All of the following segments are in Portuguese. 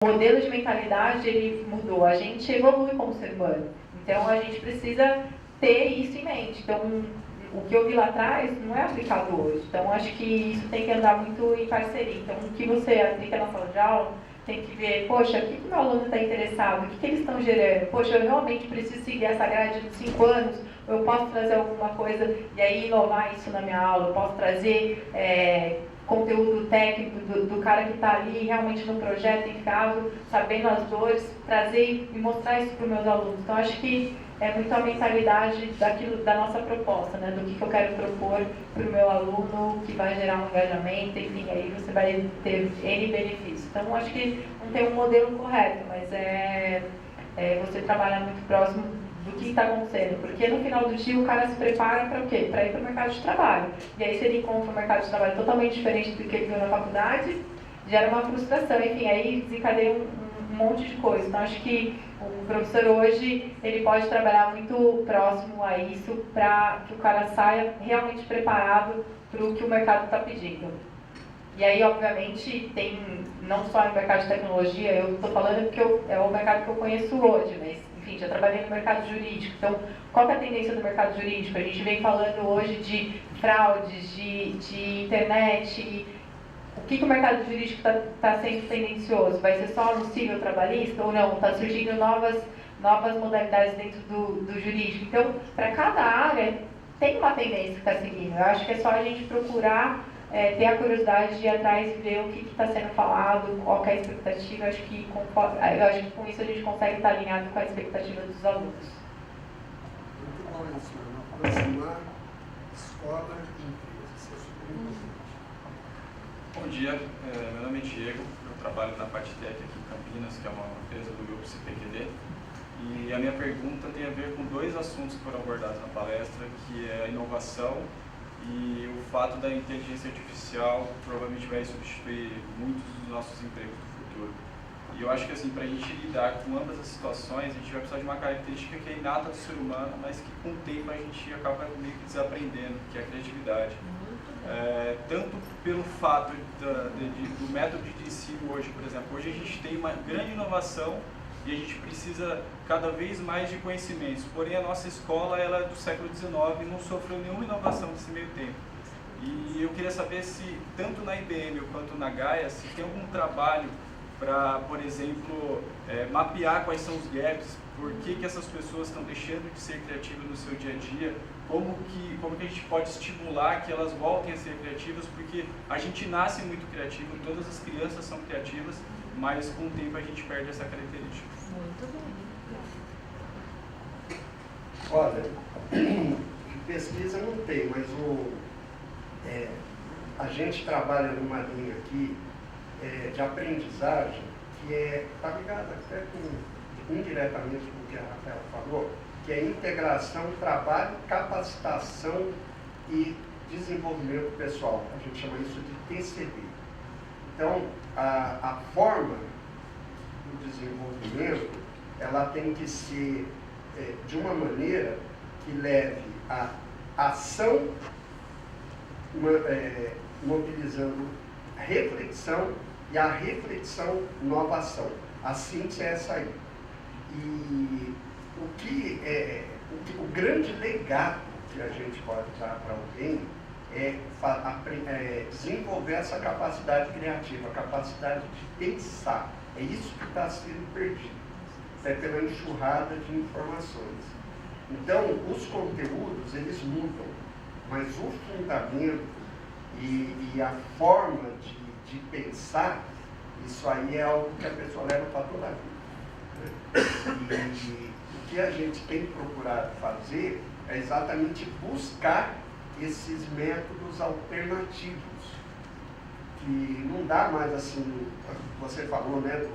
O modelo de mentalidade, ele mudou, a gente evolui como ser humano, então a gente precisa ter isso em mente. Então, o que eu vi lá atrás não é aplicado hoje, então acho que isso tem que andar muito em parceria. Então, o que você aplica na sala de aula, tem que ver, poxa, o que o meu aluno está interessado, o que eles estão gerando, poxa, eu realmente preciso seguir essa grade de 5 anos, ou eu posso trazer alguma coisa e aí inovar isso na minha aula, eu posso trazer conteúdo técnico do cara que está ali realmente no projeto, em caso, sabendo as dores, trazer e mostrar isso para os meus alunos. Então, acho que é muito a mentalidade da nossa proposta, né? Do que eu quero propor para o meu aluno, que vai gerar um engajamento, enfim, aí você vai ter N benefícios. Então, acho que não tem um modelo correto, mas você trabalhar muito próximo do que está acontecendo, porque no final do dia o cara se prepara para o quê? Para ir para o mercado de trabalho. E aí se ele encontra um mercado de trabalho totalmente diferente do que ele viu na faculdade, gera uma frustração, enfim, aí desencadeia um monte de coisa. Então acho que o professor hoje, ele pode trabalhar muito próximo a isso para que o cara saia realmente preparado para o que o mercado está pedindo. E aí, obviamente, tem não só no mercado de tecnologia, eu estou falando porque é o mercado que eu conheço hoje, mas, enfim, já trabalhei no mercado jurídico. Então, qual que é a tendência do mercado jurídico? A gente vem falando hoje de fraudes, de internet. O que o mercado jurídico está sendo tendencioso? Vai ser só no civil trabalhista ou não? Está surgindo novas modalidades dentro do jurídico. Então, para cada área, tem uma tendência que está seguindo. Eu acho que é só a gente procurar ter a curiosidade de ir atrás e ver o que está sendo falado, qual que é a expectativa. Eu acho que com isso a gente consegue estar alinhado com a expectativa dos alunos. Muito bom isso, aproximar escola e empresa. Isso é super importante. Bom dia, meu nome é Diego, eu trabalho na Partitec aqui em Campinas, que é uma empresa do grupo CPQD. E a minha pergunta tem a ver com dois assuntos que foram abordados na palestra, que é a inovação e o fato da inteligência artificial provavelmente vai substituir muitos dos nossos empregos do futuro. E eu acho que assim, para a gente lidar com ambas as situações, a gente vai precisar de uma característica que é inata do ser humano, mas que com o tempo a gente acaba meio que desaprendendo, que é a criatividade. Tanto pelo fato do método de ensino hoje, por exemplo, hoje a gente tem uma grande inovação e a gente precisa cada vez mais de conhecimentos, porém a nossa escola ela é do século XIX e não sofreu nenhuma inovação nesse meio tempo. E eu queria saber se, tanto na IBM quanto na Gaia, se tem algum trabalho para, por exemplo, mapear quais são os gaps, por que essas pessoas estão deixando de ser criativas no seu dia a dia, como que a gente pode estimular que elas voltem a ser criativas, porque a gente nasce muito criativo, todas as crianças são criativas, mas com o tempo a gente perde essa característica. Muito bem. Olha, pesquisa não tem, mas a gente trabalha numa linha aqui de aprendizagem que está ligada até indiretamente com o que a Rafaela falou, que é integração, trabalho, capacitação e desenvolvimento pessoal. A gente chama isso de TCD. Então, a forma do desenvolvimento, ela tem que ser de uma maneira que leve a ação, mobilizando reflexão e a reflexão, inovação. A síntese é essa aí. E o grande legado que a gente pode dar para alguém é desenvolver essa capacidade criativa, a capacidade de pensar. É isso que está sendo perdido, até pela enxurrada de informações. Então, os conteúdos, eles mudam, mas o fundamento e a forma de pensar, isso aí é algo que a pessoa leva para toda a vida. E o que a gente tem procurado fazer é exatamente buscar esses métodos alternativos, que não dá mais assim, você falou, né,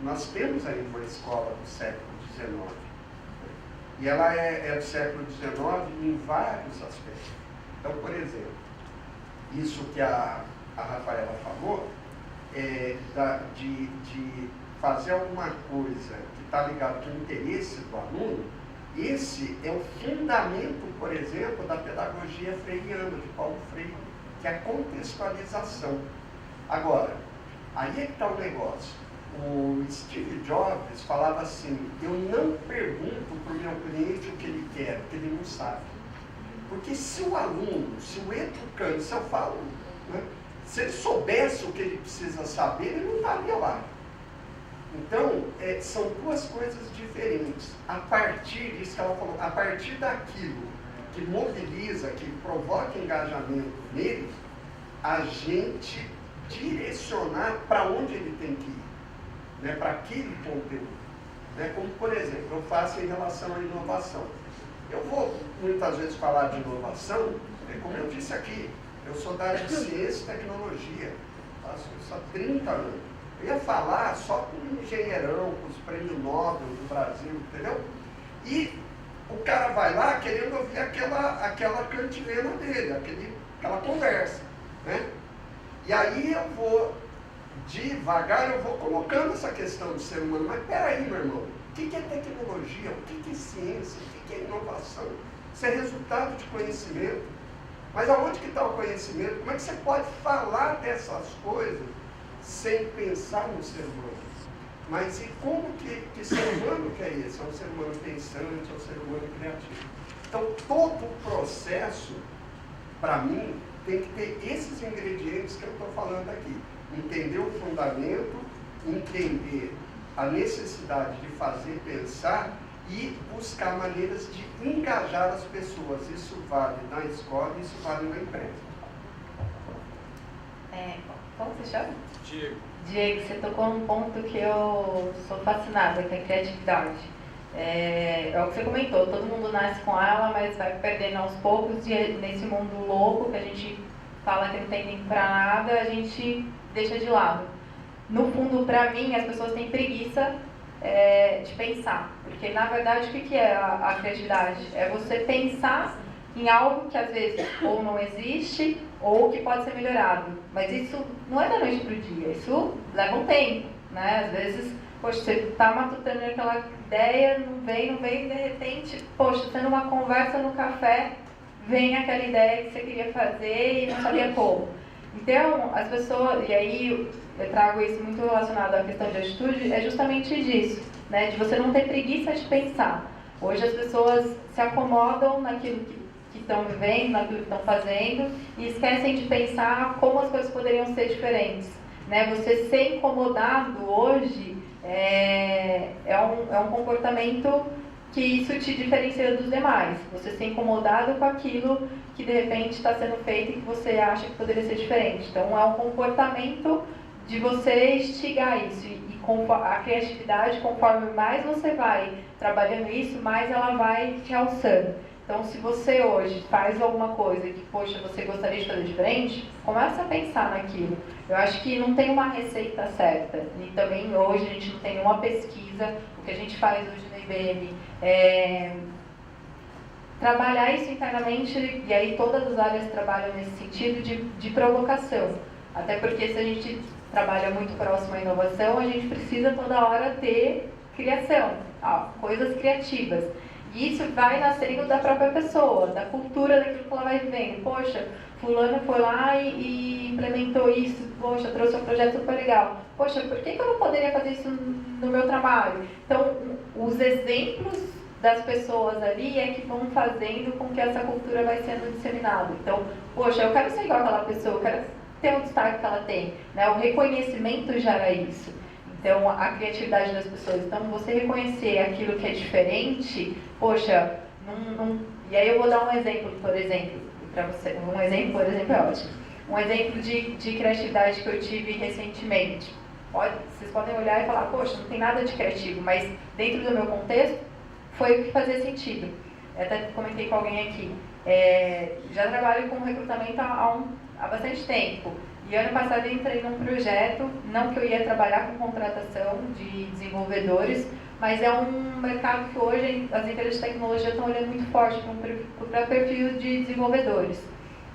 nós temos aí uma escola do século XIX, e ela é do século XIX em vários aspectos. Então, por exemplo, isso que a Rafaela falou, de fazer alguma coisa que está ligado ao interesse do aluno, esse é o fundamento, por exemplo, da pedagogia freiriana, de Paulo Freire, que é a contextualização. Agora, aí é que está o negócio. O Steve Jobs falava assim, eu não pergunto para o meu cliente o que ele quer, porque ele não sabe. Porque se o aluno, se o educando, se eu falo, né, se ele soubesse o que ele precisa saber, ele não estaria lá. Então, são duas coisas diferentes. A partir disso que ela falou, a partir daquilo que mobiliza, que provoca engajamento nele, a gente direcionar para onde ele tem que ir. Né, para aquele conteúdo. Né, como, por exemplo, eu faço em relação à inovação. Eu vou muitas vezes falar de inovação, como eu disse aqui, eu sou da área de ciência e tecnologia, faço isso há 30 anos. Eu ia falar só com um engenheirão, com os prêmios Nobel do Brasil, entendeu? E o cara vai lá querendo ouvir aquela cantilena dele, aquela conversa. Né? E aí eu vou devagar, eu vou colocando essa questão do ser humano. Mas peraí, meu irmão, o que é tecnologia? O que é ciência? O que é inovação? Isso é resultado de conhecimento. Mas aonde que está o conhecimento? Como é que você pode falar dessas coisas sem pensar no ser humano? Mas e como que ser humano que é esse? É um ser humano pensante, é um ser humano criativo. Então, todo o processo, para mim, tem que ter esses ingredientes que eu estou falando aqui. Entender o fundamento, entender a necessidade de fazer pensar e buscar maneiras de engajar as pessoas. Isso vale na escola, isso vale na empresa. Como você chama? Diego. Diego, você tocou num ponto que eu sou fascinada, que é a criatividade. É o que você comentou, todo mundo nasce com ela, mas vai perdendo aos poucos, e nesse mundo louco que a gente fala que não tem tempo para nada, a gente deixa de lado. No fundo, para mim, as pessoas têm preguiça de pensar, porque na verdade o que é a criatividade? É você pensar em algo que às vezes ou não existe ou que pode ser melhorado, mas isso não é da noite para o dia, isso leva um tempo, né? Às vezes, poxa, você está matutando aquela ideia, não vem, de repente, poxa, tendo uma conversa no café, vem aquela ideia que você queria fazer e não sabia como. Então, as pessoas, e aí eu trago isso muito relacionado à questão de atitude, é justamente disso, né? De você não ter preguiça de pensar. Hoje as pessoas se acomodam naquilo que estão vivendo, naquilo que estão fazendo, e esquecem de pensar como as coisas poderiam ser diferentes. Né? Você ser incomodado hoje é um comportamento que isso te diferencia dos demais. Você ser incomodado com aquilo que de repente está sendo feito e que você acha que poderia ser diferente. Então é um comportamento de você instigar isso. E a criatividade, conforme mais você vai trabalhando isso, mais ela vai realçando. Então, se você hoje faz alguma coisa que, poxa, você gostaria de fazer diferente, começa a pensar naquilo. Eu acho que não tem uma receita certa. E também hoje a gente não tem uma pesquisa. O que a gente faz hoje no IBM é trabalhar isso internamente, e aí todas as áreas trabalham nesse sentido de provocação. Até porque se a gente trabalha muito próximo à inovação, a gente precisa toda hora ter criação, coisas criativas. E isso vai nascendo da própria pessoa, da cultura daquilo que ela vai vivendo. Poxa, fulano foi lá e implementou isso, poxa, trouxe um projeto super legal. Poxa, por que eu não poderia fazer isso no meu trabalho? Então, os exemplos das pessoas ali é que vão fazendo com que essa cultura vai sendo disseminada. Então, poxa, eu quero ser igual aquela pessoa, eu quero ter o destaque que ela tem. Né? O reconhecimento gera isso. Então, a criatividade das pessoas. Então, você reconhecer aquilo que é diferente, poxa, e aí eu vou dar um exemplo, por exemplo, para você. Um exemplo, por exemplo, é ótimo. Um exemplo de criatividade que eu tive recentemente. Vocês podem olhar e falar, poxa, não tem nada de criativo, mas dentro do meu contexto, foi o que fazia sentido. Eu até comentei com alguém aqui. Já trabalho com recrutamento há bastante tempo. E ano passado eu entrei num projeto, não que eu ia trabalhar com contratação de desenvolvedores, mas é um mercado que hoje as empresas de tecnologia estão olhando muito forte para perfil de desenvolvedores.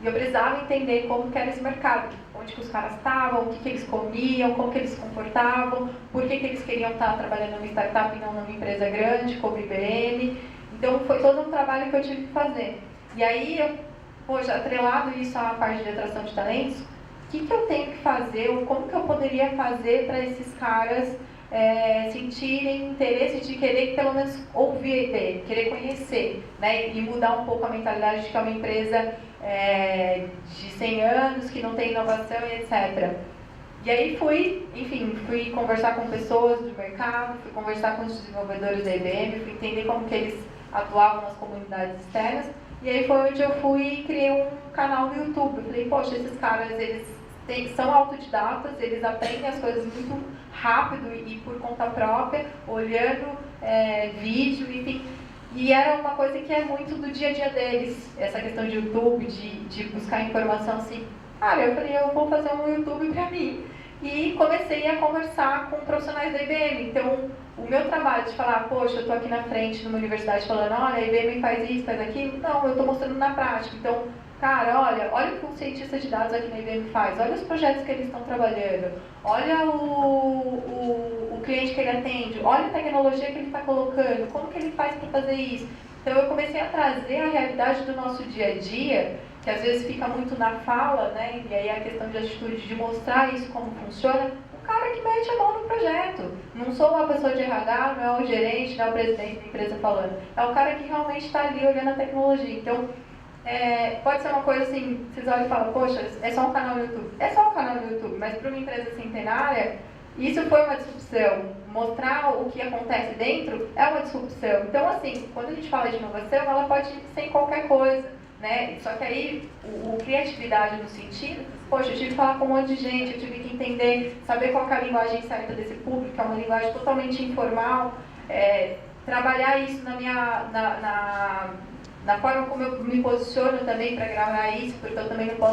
E eu precisava entender como que era esse mercado, onde que os caras estavam, o que eles comiam, como que eles se comportavam, por que eles queriam estar trabalhando numa startup e não numa empresa grande, como IBM. Então foi todo um trabalho que eu tive que fazer. E aí, poxa, atrelado isso à parte de atração de talentos, o que eu tenho que fazer, ou como que eu poderia fazer para esses caras sentirem interesse de querer pelo menos ouvir a ideia, querer conhecer, né? E mudar um pouco a mentalidade de que é uma empresa de 100 anos, que não tem inovação e etc. E aí fui conversar com pessoas do mercado, fui conversar com os desenvolvedores da IBM, fui entender como que eles atuavam nas comunidades externas, e aí foi onde eu fui e criei um canal no YouTube. Eu falei, poxa, esses caras, eles são autodidatas, eles aprendem as coisas muito rápido e por conta própria, olhando vídeo, enfim. E era uma coisa que é muito do dia a dia deles, essa questão de YouTube, de buscar informação assim. Cara, eu falei, eu vou fazer um YouTube pra mim. E comecei a conversar com profissionais da IBM. Então, o meu trabalho de falar, poxa, eu tô aqui na frente numa universidade falando, olha, a IBM faz isso, faz aquilo. Não, eu tô mostrando na prática. Então, cara, olha o que um cientista de dados aqui na IBM faz, olha os projetos que eles estão trabalhando, olha o cliente que ele atende, olha a tecnologia que ele está colocando, como que ele faz para fazer isso. Então eu comecei a trazer a realidade do nosso dia a dia, que às vezes fica muito na fala, né? E aí a questão de atitude de mostrar isso como funciona, o cara que mete a mão no projeto. Não sou uma pessoa de RH, não é o gerente, não é o presidente da empresa falando, é o cara que realmente está ali olhando a tecnologia. Então, pode ser uma coisa assim, vocês olham e falam, poxa, é só um canal no YouTube. É só um canal no YouTube, mas para uma empresa centenária, isso foi uma disrupção. Mostrar o que acontece dentro é uma disrupção. Então, assim, quando a gente fala de inovação, ela pode ser em qualquer coisa, né? Só que aí, o criatividade no sentido, poxa, eu tive que falar com um monte de gente, eu tive que entender, saber qual que é a linguagem certa desse público, que é uma linguagem totalmente informal, trabalhar isso na forma como eu me posiciono também para gravar isso, porque eu também não posso